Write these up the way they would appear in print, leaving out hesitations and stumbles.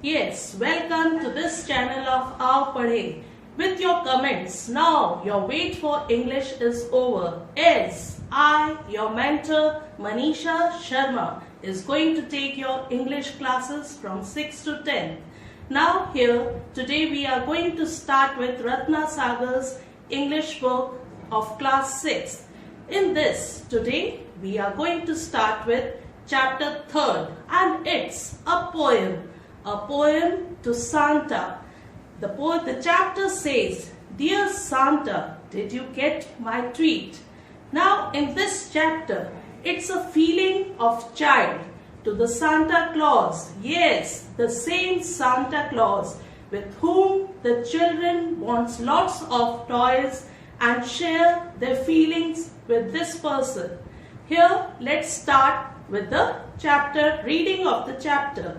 Yes, welcome to this channel of Aao Padhe. With your comments, now your wait for English is over. As I, your mentor Manisha Sharma, is going to take your English classes from 6 to 10. Now here, today we are going to start with Ratna Sagar's English book of class 6. In this, today we are going to start with chapter 3rd, and it's a poem to Santa. The chapter says, "Dear Santa, did you get my treat?" Now in this chapter, it's a feeling of child to the Santa Claus. Yes, the same Santa Claus with whom the children wants lots of toys and share their feelings with this person. Here, let's start with the chapter, reading of the chapter.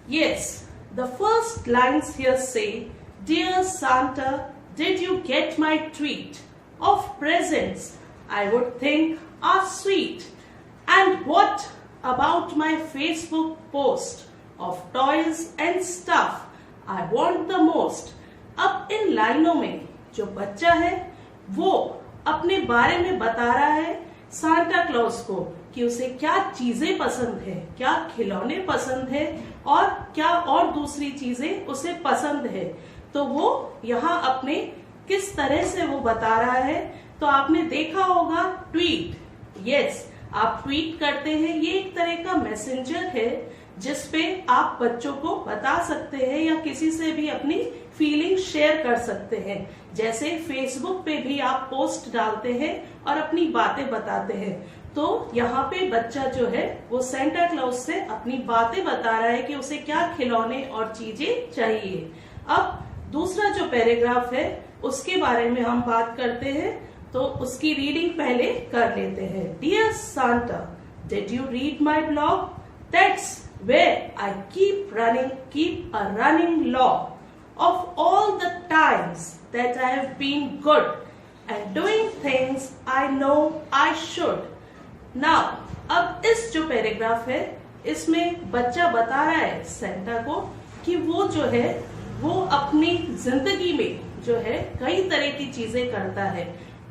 Yes, the first lines here say, "Dear Santa, did you get my treat of presents I would think are sweet? And what about my Facebook post of toys and stuff I want the most?" अब इन लाइनों में जो बच्चा है वो अपने बारे में बता रहा है सांता क्लॉज को कि उसे क्या चीजें पसंद है, क्या खिलौने पसंद है और क्या और दूसरी चीजें उसे पसंद है। तो वो यहाँ अपने किस तरह से वो बता रहा है, तो आपने देखा होगा ट्वीट। यस, आप ट्वीट करते हैं, ये एक तरह का मैसेंजर है जिसपे आप बच्चों को बता सकते हैं या किसी से भी अपनी फीलिंग शेयर कर सकते हैं। जैसे फेसबुक पे भी आप पोस्ट डालते हैं और अपनी बातें बताते हैं, तो यहाँ पे बच्चा जो है वो सेंटा क्लॉज से अपनी बातें बता रहा है कि उसे क्या खिलौने और चीजें चाहिए। अब दूसरा जो पैराग्राफ है उसके बारे में हम बात करते हैं, तो उसकी रीडिंग पहले कर लेते हैं। Dear Santa, did you read my blog? That's where I keep a running log of all the times that I have been good and doing things I know I should. Now, अब इस जो paragraph है इसमें बच्चा बता रहा है Santa को कि वो जो है वो अपनी जिंदगी में जो है कई तरह की चीजें करता है।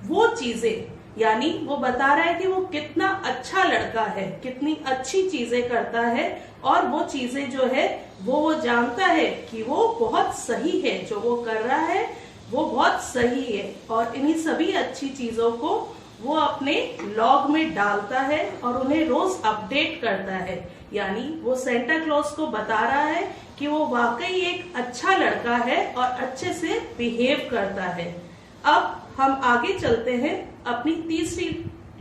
वो चीजें यानी वो बता रहा है कि वो कितना अच्छा लड़का है, कितनी अच्छी चीजें करता है और वो चीजें जो है वो जानता है कि वो बहुत सही है, जो वो कर रहा है वो बहुत सही है और इन्हीं सभी अच्छी चीजों को वो अपने लॉग में डालता है और उन्हें रोज अपडेट करता है। यानी वो सेंटा क्लॉज को बता रहा है कि वो वाकई एक अच्छा लड़का है और अच्छे से बिहेव करता है। अब हम आगे चलते हैं अपनी तीसरी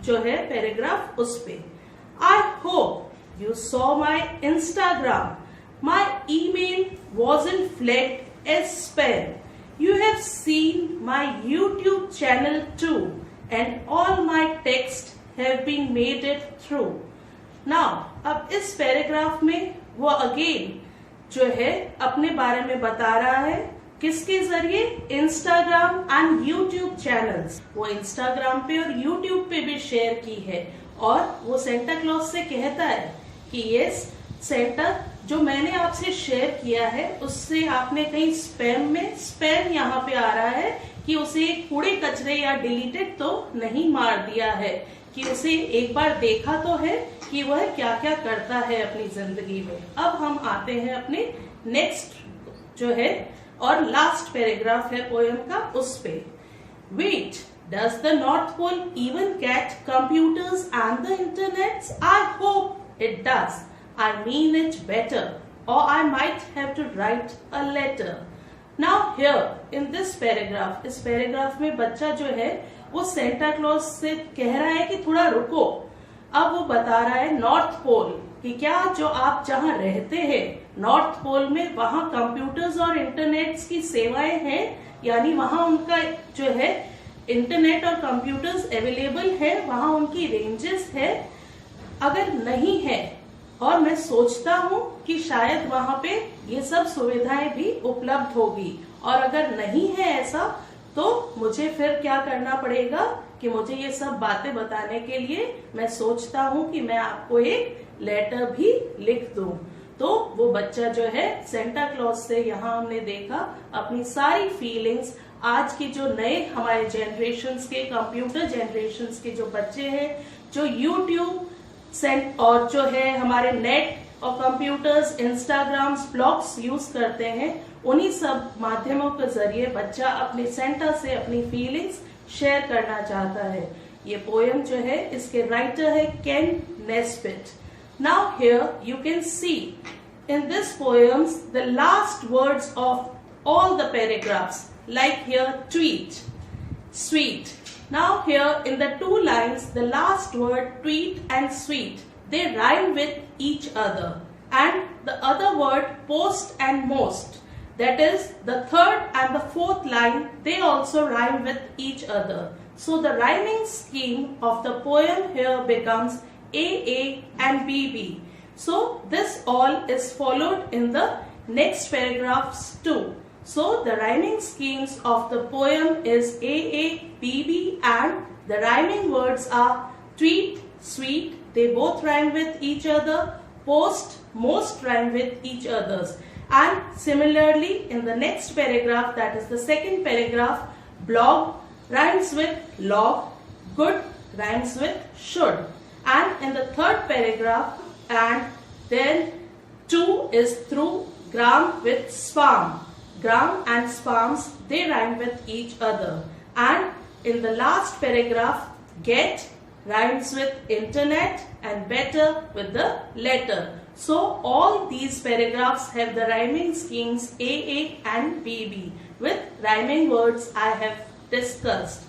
जो है पैराग्राफ उस पे। I hope you saw my Instagram, my email wasn't flagged as spam, you have seen my YouTube channel too and all my text have been made it through. Now अब इस पैराग्राफ में वो again जो है अपने बारे में बता रहा है, किसके जरिए? Instagram and YouTube channels. वो इंस्टाग्राम पे और यूट्यूब पे भी शेयर की है और वो सेंटा क्लॉज से कहता है कि यस सेंटा, जो मैंने आपसे शेयर किया है उससे आपने कहीं स्पैम यहाँ पे आ रहा है कि उसे कूड़े कचरे या डिलीटेड तो नहीं मार दिया है, कि उसे एक बार देखा तो है कि वह क्या क्या करता है अपनी जिंदगी में। अब हम आते हैं अपने नेक्स्ट जो है और लास्ट पैराग्राफ है पोएम का उस पे। Wait, does the North Pole even get computers and the internet? I hope it does, I mean it better, or I might have to write a letter. Now here in this paragraph, इस paragraph में बच्चा जो है वो Santa Claus से कह रहा है कि थोड़ा रुको। अब वो बता रहा है नॉर्थ पोल कि क्या जो आप जहाँ रहते हैं नॉर्थ पोल में वहाँ कंप्यूटर्स और इंटरनेट की सेवाएं हैं, यानी वहाँ उनका जो है इंटरनेट और कंप्यूटर्स अवेलेबल है, वहाँ उनकी रेंजेस है। अगर नहीं है, और मैं सोचता हूँ कि शायद वहाँ पे ये सब सुविधाएं भी उपलब्ध होगी, और अगर नहीं है ऐसा तो मुझे फिर क्या करना पड़ेगा कि मुझे ये सब बातें बताने के लिए मैं सोचता हूँ कि मैं आपको एक लेटर भी लिख दूं। तो वो बच्चा जो है सेंटा क्लॉज से यहाँ हमने देखा अपनी सारी फीलिंग्स आज के जो नए हमारे जनरेशन्स के कंप्यूटर जनरेशन्स के जो बच्चे हैं जो यूट्यूब और जो है हमारे नेट और कंप्यूटर्स इंस्टाग्राम्स ब्लॉग्स यूज करते हैं उन्हीं सब माध्यमों के जरिए बच्चा अपने सेंटा से अपनी फीलिंग्स शेयर करना चाहता है। ये पोएम जो है इसके राइटर है केन Nesbitt. Now here you can see in this poems the last words of all the paragraphs, like here tweet, sweet. Now here in the two lines the last word tweet and sweet, they rhyme with each other, and the other word post and most, that is the third and the fourth line, they also rhyme with each other. So the rhyming scheme of the poem here becomes AA and BB. So this all is followed in the next paragraphs too. So the rhyming schemes of the poem is AA, BB, and the rhyming words are tweet, sweet, they both rhyme with each other, post, most rhyme with each others. And similarly in the next paragraph, that is the second paragraph, blog rhymes with log, good rhymes with should. And in the third paragraph, and then two is through, gram with spam. Gram and spams, they rhyme with each other. And in the last paragraph, get rhymes with internet and better with the letter. So all these paragraphs have the rhyming schemes AA and BB with rhyming words I have discussed.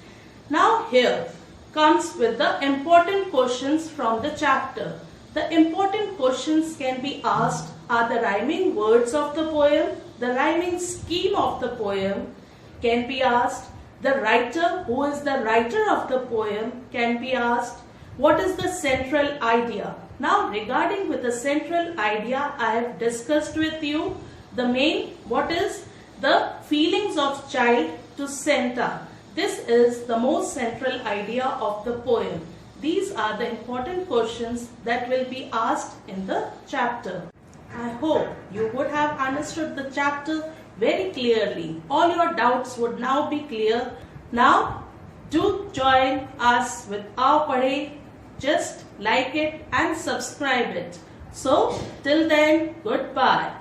Now here comes with the important questions from the chapter. The important questions can be asked are the rhyming words of the poem, the rhyming scheme of the poem can be asked, the writer, who is the writer of the poem can be asked, what is the central idea. Now regarding with the central idea I have discussed with you the main, what is the feelings of child to Santa. This is the most central idea of the poem. These are the important questions that will be asked in the chapter. I hope you would have understood the chapter very clearly. All your doubts would now be clear. Now do join us with Aao Padhe. Just like it and subscribe it. So till then, goodbye.